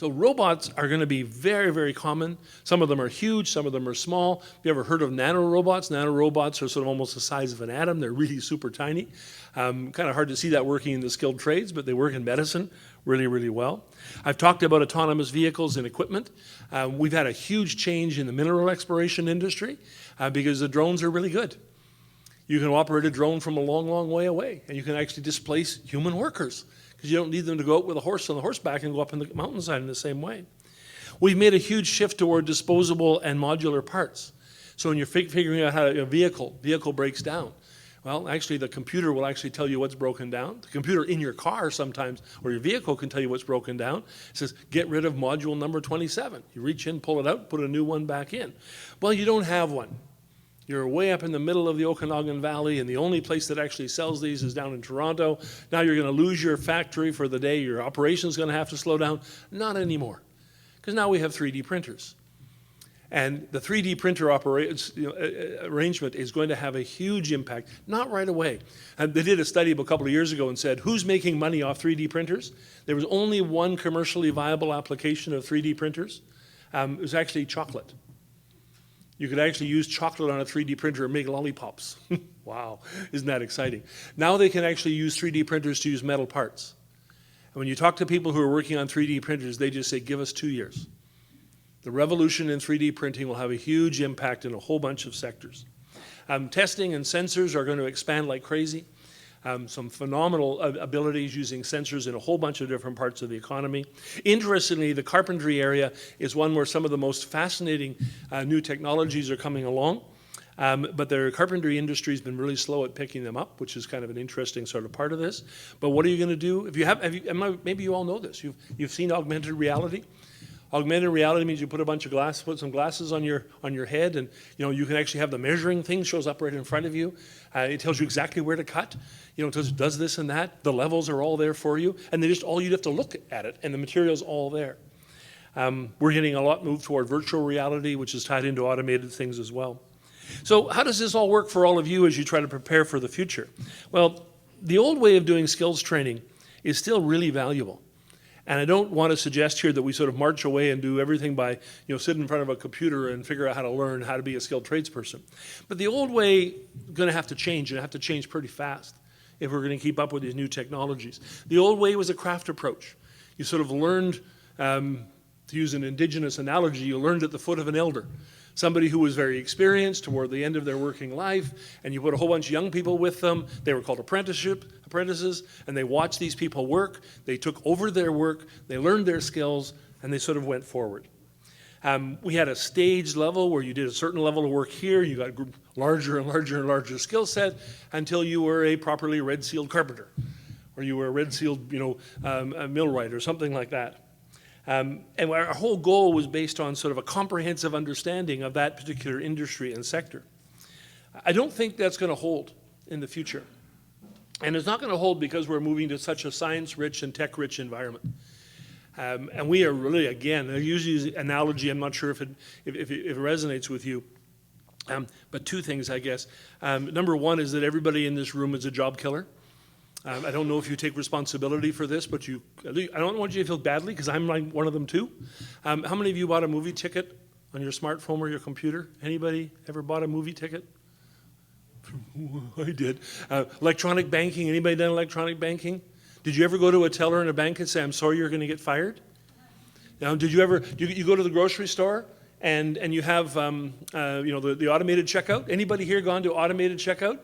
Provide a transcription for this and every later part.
So robots are going to be very, very common. Some of them are huge, some of them are small. Have you ever heard of nano robots? Nano robots are sort of almost the size of an atom. They're really super tiny. Kind of hard to see that working in the skilled trades, but they work in medicine really, really well. I've talked about autonomous vehicles and equipment. We've had a huge change in the mineral exploration industry because the drones are really good. You can operate a drone from a long, long way away, and you can actually displace human workers, because you don't need them to go out with a horse on the horseback and go up in the mountainside in the same way. We've made a huge shift toward disposable and modular parts. So when you're figuring out how a vehicle breaks down, well, actually the computer will actually tell you what's broken down. The computer in your car sometimes, or your vehicle, can tell you what's broken down. It says, get rid of module number 27. You reach in, pull it out, put a new one back in. Well, you don't have one. You're way up in the middle of the Okanagan Valley, and the only place that actually sells these is down in Toronto. Now you're going to lose your factory for the day. Your operation's going to have to slow down. Not anymore, because now we have 3D printers. And the 3D printer arrangement is going to have a huge impact, not right away. And they did a study a couple of years ago and said, who's making money off 3D printers? There was only one commercially viable application of 3D printers. It was actually chocolate. You could actually use chocolate on a 3D printer and make lollipops. Wow, isn't that exciting? Now they can actually use 3D printers to use metal parts. And when you talk to people who are working on 3D printers, they just say, give us 2 years. The revolution in 3D printing will have a huge impact in a whole bunch of sectors. Testing and sensors are going to expand like crazy. Some phenomenal abilities using sensors in a whole bunch of different parts of the economy. Interestingly, the carpentry area is one where some of the most fascinating new technologies are coming along. But the carpentry industry has been really slow at picking them up, which is kind of an interesting sort of part of this. But what are you going to do? If you have maybe you all know this. You've seen augmented reality. Augmented reality means you put some glasses on your head, and you can actually have the measuring thing shows up right in front of you. It tells you exactly where to cut. It does this and that. The levels are all there for you, and you have to look at it, and the material's all there. We're getting a lot moved toward virtual reality, which is tied into automated things as well. So how does this all work for all of you as you try to prepare for the future? Well, the old way of doing skills training is still really valuable. And I don't want to suggest here that we sort of march away and do everything by, sit in front of a computer and figure out how to learn how to be a skilled tradesperson. But the old way is going to have to change, and have to change pretty fast if we're going to keep up with these new technologies. The old way was a craft approach. You sort of learned, to use an Indigenous analogy, you learned at the foot of an elder. Somebody who was very experienced toward the end of their working life, and you put a whole bunch of young people with them. They were called apprentices, and they watched these people work. They took over their work, they learned their skills, and they sort of went forward. We had a stage level where you did a certain level of work here, you got a larger and larger and larger skill set until you were a properly red-sealed carpenter, or you were a red-sealed millwright or something like that. And our whole goal was based on sort of a comprehensive understanding of that particular industry and sector. I don't think that's going to hold in the future. And it's not going to hold because we're moving to such a science-rich and tech-rich environment. And we are really, again, I use the analogy, I'm not sure if it resonates with you, but two things, I guess. Number one is that everybody in this room is a job killer. I don't know if you take responsibility for this, but I don't want you to feel badly, because I'm like one of them too. How many of you bought a movie ticket on your smartphone or your computer? Anybody ever bought a movie ticket? I did. Electronic banking, anybody done electronic banking? Did you ever go to a teller in a bank and say, I'm sorry, you're going to get fired? Now, did you ever, you go to the grocery store and you have, the automated checkout? Anybody here gone to automated checkout?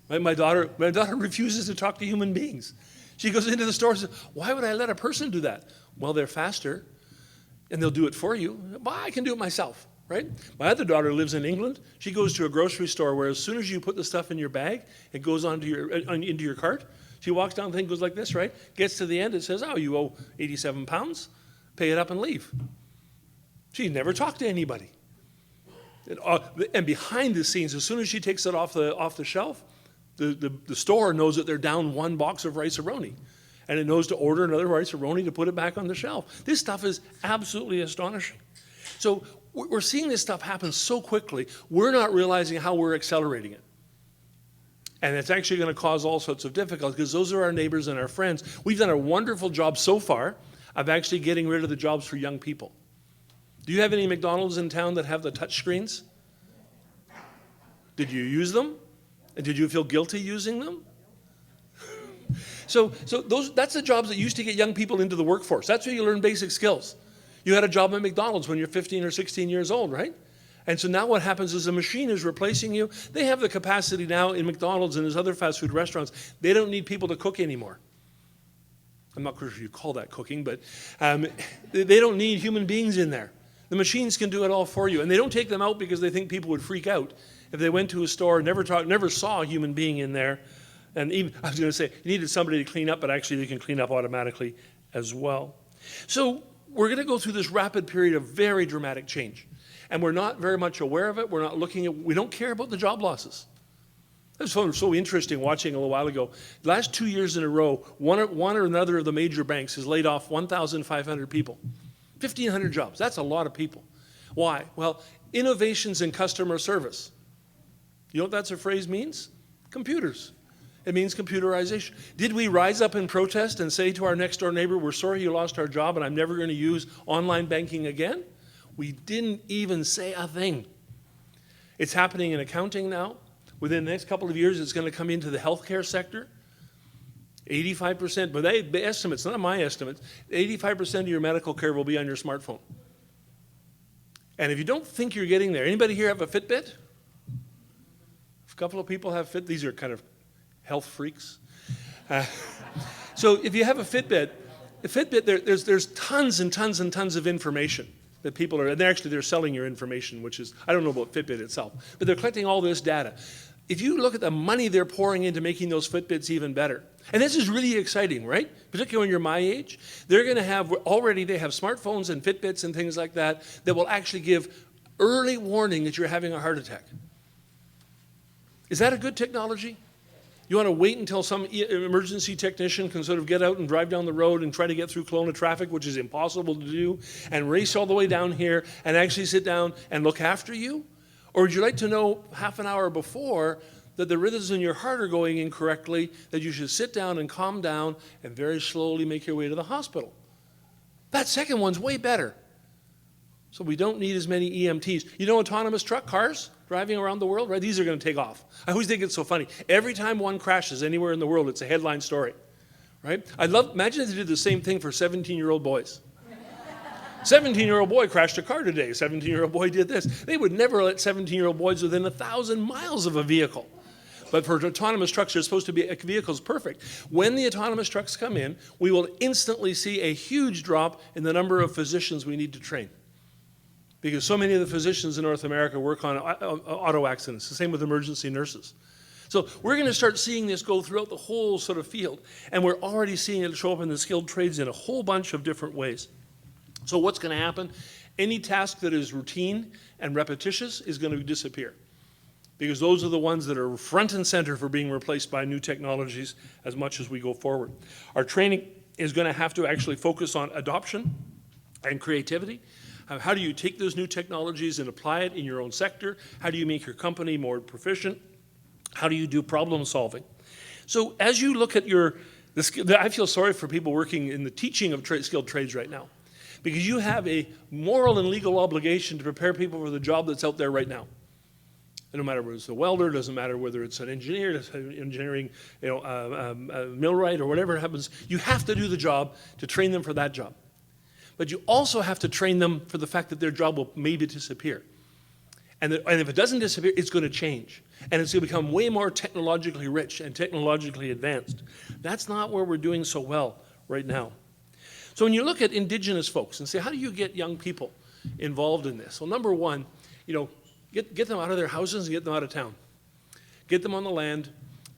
My daughter refuses to talk to human beings. She goes into the store and says, why would I let a person do that? Well, they're faster, and they'll do it for you. Well, I can do it myself, right? My other daughter lives in England. She goes to a grocery store where as soon as you put the stuff in your bag, it goes into your cart. She walks down the thing, goes like this, right? Gets to the end, it says, oh, you owe 87 pounds. Pay it up and leave. She never talked to anybody. And behind the scenes, as soon as she takes it off the shelf, the store knows that they're down one box of rice-a-roni, and it knows to order another rice-a-roni to put it back on the shelf. This stuff is absolutely astonishing. So we're seeing this stuff happen so quickly, we're not realizing how we're accelerating it. And it's actually going to cause all sorts of difficulties, because those are our neighbors and our friends. We've done a wonderful job so far of actually getting rid of the jobs for young people. Do you have any McDonald's in town that have the touch screens? Did you use them? And did you feel guilty using them? So that's the jobs that used to get young people into the workforce. That's where you learn basic skills. You had a job at McDonald's when you're 15 or 16 years old, right? And so now what happens is a machine is replacing you. They have the capacity now in McDonald's and there's other fast food restaurants. They don't need people to cook anymore. I'm not sure if you call that cooking, but they don't need human beings in there. The machines can do it all for you. And they don't take them out because they think people would freak out if they went to a store, never saw a human being in there. And even, I was going to say, you needed somebody to clean up, but actually they can clean up automatically as well. So we're going to go through this rapid period of very dramatic change. And we're not very much aware of it. We're not looking at, we don't care about the job losses. It was so interesting watching a little while ago. The last 2 years in a row, one or another of the major banks has laid off 1,500 people. 1,500 jobs. That's a lot of people. Why? Well, innovations in customer service. You know what that phrase means? Computers. It means computerization. Did we rise up in protest and say to our next door neighbor, we're sorry you lost our job and I'm never going to use online banking again? We didn't even say a thing. It's happening in accounting now. Within the next couple of years, it's going to come into the healthcare sector. 85%, but the estimates, not my estimates, 85% of your medical care will be on your smartphone. And if you don't think you're getting there, anybody here have a Fitbit? A couple of people have Fitbit. These are kind of health freaks. So if you have a Fitbit, there's tons and tons and tons of information that people are, and they're selling your information, which is, I don't know about Fitbit itself, but they're collecting all this data. If you look at the money they're pouring into making those Fitbits even better, and this is really exciting, right? Particularly when you're my age, they're going to have, already they have smartphones and Fitbits and things like that that will actually give early warning that you're having a heart attack. Is that a good technology? You want to wait until some emergency technician can sort of get out and drive down the road and try to get through Kelowna traffic, which is impossible to do, and race all the way down here and actually sit down and look after you? Or would you like to know half an hour before that the rhythms in your heart are going incorrectly, that you should sit down and calm down and very slowly make your way to the hospital? That second one's way better. So we don't need as many EMTs. You know autonomous truck cars driving around the world, right? These are going to take off. I always think it's so funny. Every time one crashes anywhere in the world, it's a headline story, right? Imagine if they did the same thing for 17-year-old boys. 17-year-old boy crashed a car today. 17-year-old boy did this. They would never let 17-year-old boys within 1,000 miles of a vehicle. But for autonomous trucks, they're supposed to be, a vehicle's perfect. When the autonomous trucks come in, we will instantly see a huge drop in the number of physicians we need to train. Because so many of the physicians in North America work on auto accidents. The same with emergency nurses. So we're going to start seeing this go throughout the whole sort of field. And we're already seeing it show up in the skilled trades in a whole bunch of different ways. So what's going to happen? Any task that is routine and repetitious is going to disappear. Because those are the ones that are front and center for being replaced by new technologies as much as we go forward. Our training is going to have to actually focus on adoption and creativity. How do you take those new technologies and apply it in your own sector? How do you make your company more proficient? How do you do problem solving? So as you look at I feel sorry for people working in the teaching of skilled trades right now, because you have a moral and legal obligation to prepare people for the job that's out there right now. And no matter whether it's a welder, doesn't matter whether it's an engineer, engineering, millwright or whatever it happens, you have to do the job to train them for that job. But you also have to train them for the fact that their job will maybe disappear. And if it doesn't disappear, it's going to change. And it's going to become way more technologically rich and technologically advanced. That's not where we're doing so well right now. So when you look at Indigenous folks and say, how do you get young people involved in this? Well, number one, get them out of their houses and get them out of town. Get them on the land.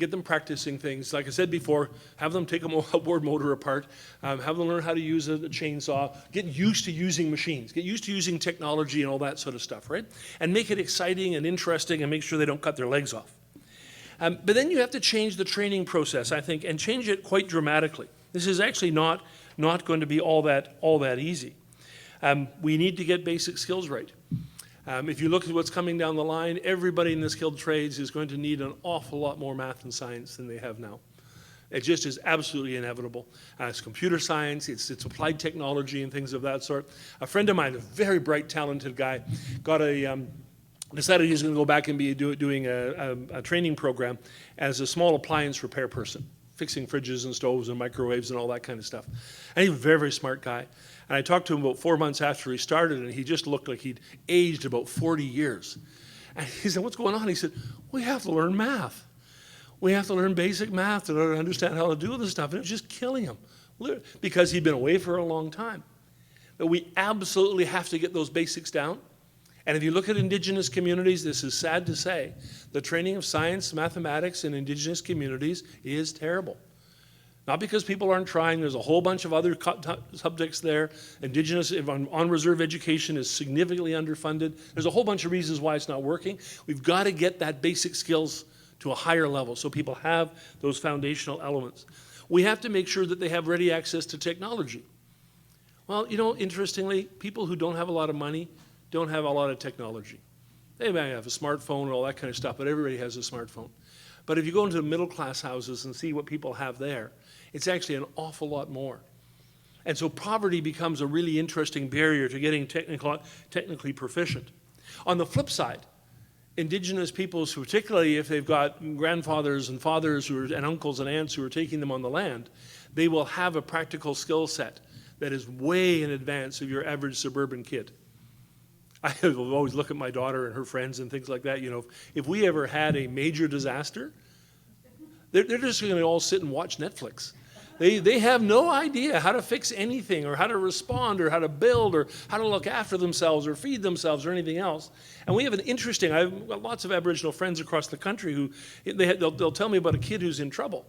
Get them practicing things. Like I said before, have them take a outboard motor apart, have them learn how to use a chainsaw, get used to using machines, get used to using technology and all that sort of stuff, right? And make it exciting and interesting and make sure they don't cut their legs off. But then you have to change the training process, I think, and change it quite dramatically. This is actually not going to be all that easy. We need to get basic skills right. If you look at what's coming down the line, everybody in the skilled trades is going to need an awful lot more math and science than they have now. It just is absolutely inevitable. It's computer science, it's applied technology and things of that sort. A friend of mine, a very bright, talented guy, decided he was going to go back and be doing a training program as a small appliance repair person, fixing fridges and stoves and microwaves and all that kind of stuff. And he's a very, very smart guy. And I talked to him about 4 months after he started, and he just looked like he'd aged about 40 years. And he said, what's going on? He said, we have to learn math. We have to learn basic math to understand how to do this stuff. And it was just killing him because he'd been away for a long time. But we absolutely have to get those basics down. And if you look at Indigenous communities, this is sad to say, the training of science, mathematics in Indigenous communities is terrible. Not because people aren't trying, there's a whole bunch of other subjects there. Indigenous on-reserve education is significantly underfunded. There's a whole bunch of reasons why it's not working. We've got to get that basic skills to a higher level so people have those foundational elements. We have to make sure that they have ready access to technology. Well, you know, interestingly, people who don't have a lot of money don't have a lot of technology. They may have a smartphone and all that kind of stuff, but everybody has a smartphone. But if you go into the middle-class houses and see what people have there, it's actually an awful lot more. And so poverty becomes a really interesting barrier to getting technically proficient. On the flip side, Indigenous peoples, particularly if they've got grandfathers and fathers and uncles and aunts who are taking them on the land, they will have a practical skill set that is way in advance of your average suburban kid. I will always look at my daughter and her friends and things like that. You know, if we ever had a major disaster, they're just going to all sit and watch Netflix. They have no idea how to fix anything or how to respond or how to build or how to look after themselves or feed themselves or anything else. And we have an interesting, I've got lots of Aboriginal friends across the country who, they'll tell me about a kid who's in trouble.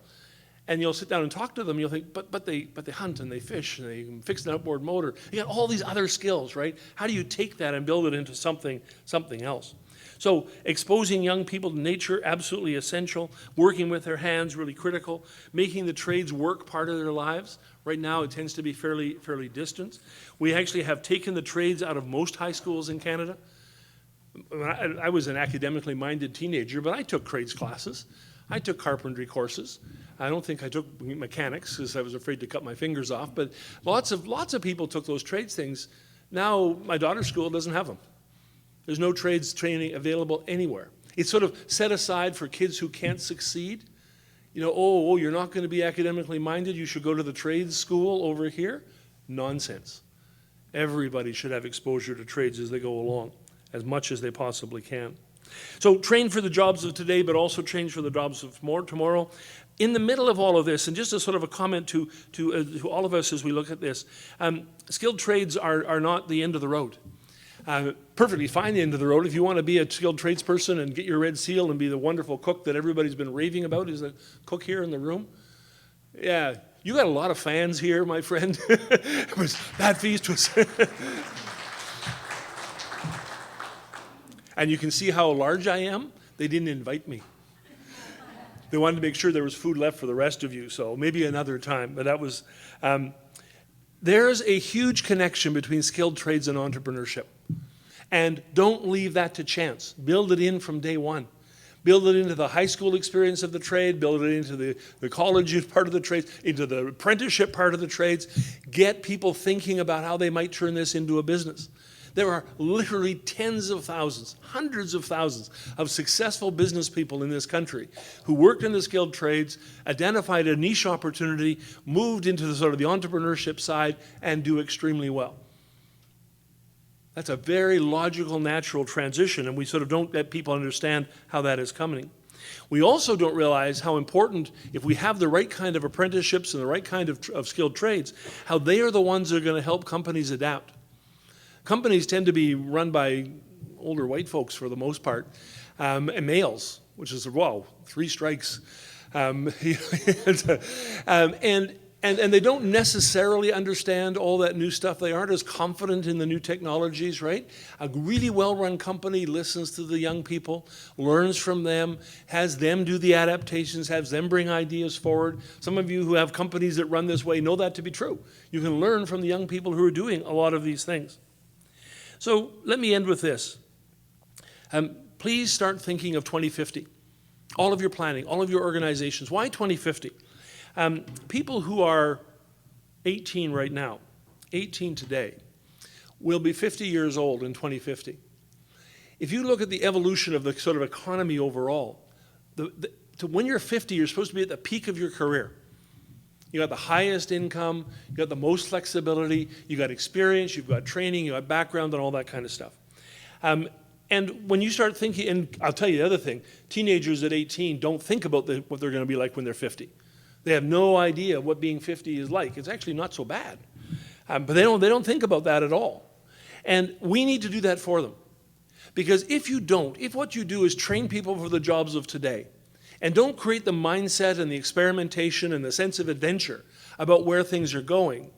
And you'll sit down and talk to them, you'll think, but they hunt and they fish and they fix an outboard motor. You got all these other skills, right? How do you take that and build it into something else? So exposing young people to nature, absolutely essential. Working with their hands, really critical. Making the trades work part of their lives. Right now it tends to be fairly distant. We actually have taken the trades out of most high schools in Canada. I was an academically minded teenager, but I took trades classes. I took carpentry courses. I don't think I took mechanics because I was afraid to cut my fingers off, but lots of people took those trades things. Now my daughter's school doesn't have them. There's no trades training available anywhere. It's sort of set aside for kids who can't succeed. You know, oh, you're not going to be academically minded, you should go to the trades school over here. Nonsense. Everybody should have exposure to trades as they go along, as much as they possibly can. So train for the jobs of today, but also train for the jobs of tomorrow. In the middle of all of this, and just a sort of a comment to all of us as we look at this, skilled trades are not the end of the road. Perfectly fine the end of the road. If you want to be a skilled tradesperson and get your red seal and be the wonderful cook that everybody's been raving about, is the cook here in the room? Yeah, you got a lot of fans here, my friend. That feast was... And you can see how large I am. They didn't invite me. They wanted to make sure there was food left for the rest of you, so maybe another time. But that was... There's a huge connection between skilled trades and entrepreneurship. And don't leave that to chance. Build it in from day one. Build it into the high school experience of the trade, build it into the college part of the trades, into the apprenticeship part of the trades. Get people thinking about how they might turn this into a business. There are literally tens of thousands, hundreds of thousands of successful business people in this country who worked in the skilled trades, identified a niche opportunity, moved into the sort of the entrepreneurship side, and do extremely well. That's a very logical, natural transition, and we sort of don't let people understand how that is coming. We also don't realize how important, if we have the right kind of apprenticeships and the right kind of skilled trades, how they are the ones that are going to help companies adapt. Companies tend to be run by older white folks for the most part, and males, which is, well, 3 strikes. And they don't necessarily understand all that new stuff. They aren't as confident in the new technologies, right? A really well-run company listens to the young people, learns from them, has them do the adaptations, has them bring ideas forward. Some of you who have companies that run this way know that to be true. You can learn from the young people who are doing a lot of these things. So let me end with this. Please start thinking of 2050. All of your planning, all of your organizations. Why 2050? People who are 18 right now, 18 today, will be 50 years old in 2050. If you look at the evolution of the sort of economy overall, when you're 50, you're supposed to be at the peak of your career. You got the highest income, you got the most flexibility, you got experience, you've got training, you got background and all that kind of stuff. And when you start thinking, and I'll tell you the other thing, teenagers at 18 don't think about what they're going to be like when they're 50. They have no idea what being 50 is like. It's actually not so bad. But they don't think about that at all. And we need to do that for them. Because if what you do is train people for the jobs of today, and don't create the mindset and the experimentation and the sense of adventure about where things are going,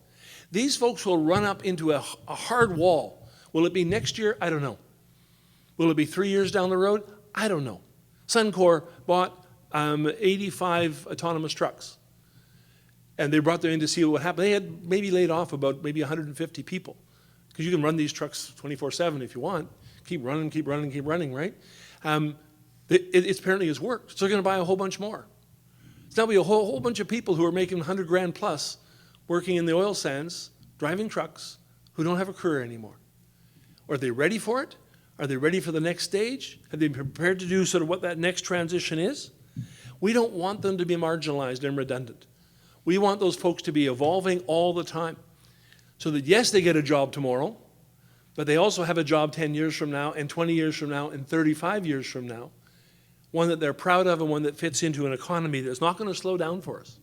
these folks will run up into a hard wall. Will it be next year? I don't know. Will it be 3 years down the road? I don't know. Suncor bought 85 autonomous trucks. And they brought them in to see what happened. They had maybe laid off about maybe 150 people. Because you can run these trucks 24/7 if you want. Keep running, right? It apparently has worked. So they're going to buy a whole bunch more. It's now be a whole bunch of people who are making 100 grand plus working in the oil sands, driving trucks, who don't have a career anymore. Are they ready for it? Are they ready for the next stage? Have they been prepared to do sort of what that next transition is? We don't want them to be marginalized and redundant. We want those folks to be evolving all the time. So that yes, they get a job tomorrow, but they also have a job 10 years from now and 20 years from now and 35 years from now. One that they're proud of and one that fits into an economy that's not going to slow down for us.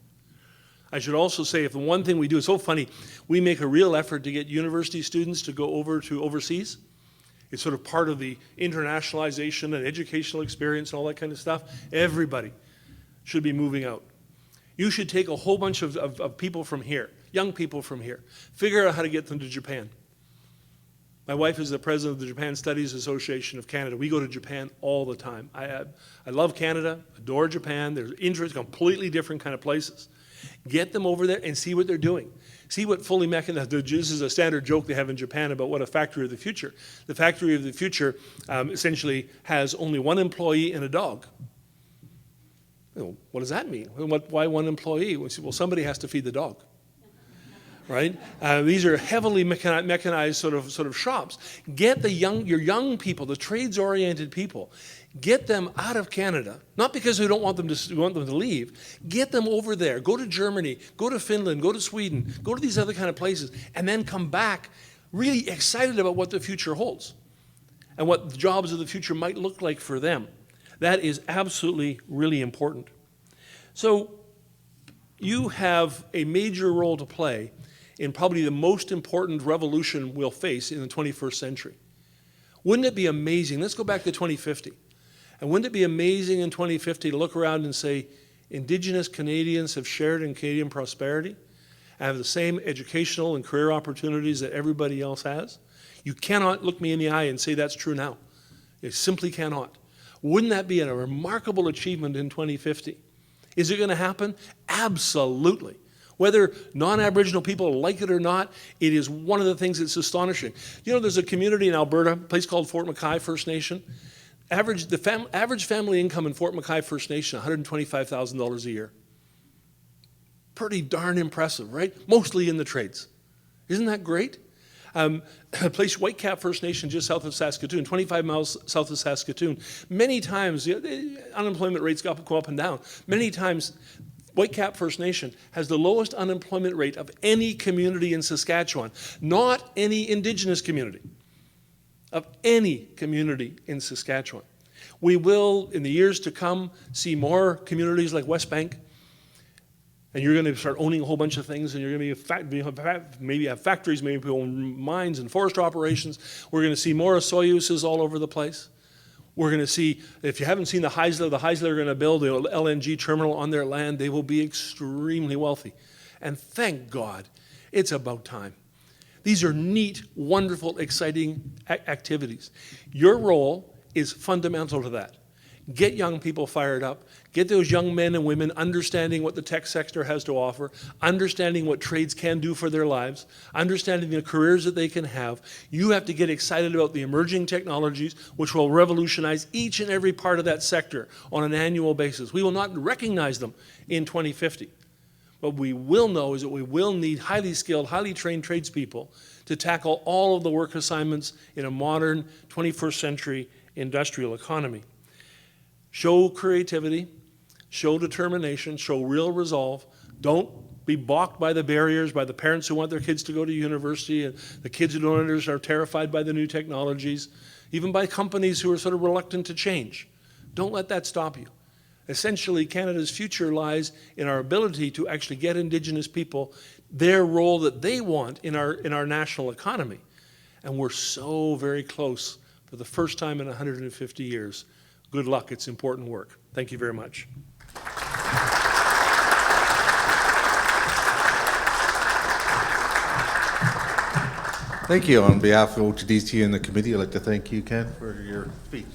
I should also say, if the one thing we do, it's so funny, we make a real effort to get university students to go over to overseas. It's sort of part of the internationalization and educational experience and all that kind of stuff. Everybody should be moving out. You should take a whole bunch of people from here, young people from here, figure out how to get them to Japan. My wife is the president of the Japan Studies Association of Canada. We go to Japan all the time. I love Canada, adore Japan. There's interest, completely different kind of places. Get them over there and see what they're doing. See what fully mechanized, this is a standard joke they have in Japan about what a factory of the future. The factory of the future essentially has only one employee and a dog. What does that mean? Why one employee? Well, somebody has to feed the dog. Right? These are heavily mechanized sort of shops. Get your young people, the trades-oriented people, get them out of Canada. Not because we don't want them to leave. Get them over there. Go to Germany. Go to Finland. Go to Sweden. Go to these other kind of places, and then come back really excited about what the future holds and what the jobs of the future might look like for them. That is absolutely really important. So you have a major role to play in probably the most important revolution we'll face in the 21st century. Wouldn't it be amazing? Let's go back to 2050. And wouldn't it be amazing in 2050 to look around and say, Indigenous Canadians have shared in Canadian prosperity and have the same educational and career opportunities that everybody else has? You cannot look me in the eye and say that's true now. You simply cannot. Wouldn't that be a remarkable achievement in 2050? Is it going to happen? Absolutely. Whether non-Aboriginal people like it or not, it is one of the things that's astonishing. You know, there's a community in Alberta, a place called Fort McKay First Nation. The average family income in Fort McKay First Nation, $125,000 a year. Pretty darn impressive, right? Mostly in the trades. Isn't that great? A place, Whitecap First Nation, just south of Saskatoon, 25 miles south of Saskatoon. Many times, the unemployment rates go up and down. Many times, Whitecap First Nation has the lowest unemployment rate of any community in Saskatchewan, not any Indigenous community, of any community in Saskatchewan. We will, in the years to come, see more communities like West Bank, and you're going to start owning a whole bunch of things, and you're going to maybe have factories, maybe own mines and forest operations. We're going to see more Soyuzes all over the place. We're going to see, if you haven't seen the Heisler are going to build the LNG terminal on their land. They will be extremely wealthy. And thank God, it's about time. These are neat, wonderful, exciting activities. Your role is fundamental to that. Get young people fired up. Get those young men and women understanding what the tech sector has to offer, understanding what trades can do for their lives, understanding the careers that they can have. You have to get excited about the emerging technologies which will revolutionize each and every part of that sector on an annual basis. We will not recognize them in 2050, What we will know is that we will need highly skilled, highly trained tradespeople to tackle all of the work assignments in a modern 21st century industrial economy. Show creativity, show determination, show real resolve. Don't be balked by the barriers, by the parents who want their kids to go to university, and the kids who don't understand are terrified by the new technologies, even by companies who are sort of reluctant to change. Don't let that stop you. Essentially, Canada's future lies in our ability to actually get Indigenous people their role that they want in our national economy. And we're so very close for the first time in 150 years. Good luck. It's important work. Thank you very much. Thank you. On behalf of OTDC and the committee, I'd like to thank you, Ken, for your speech.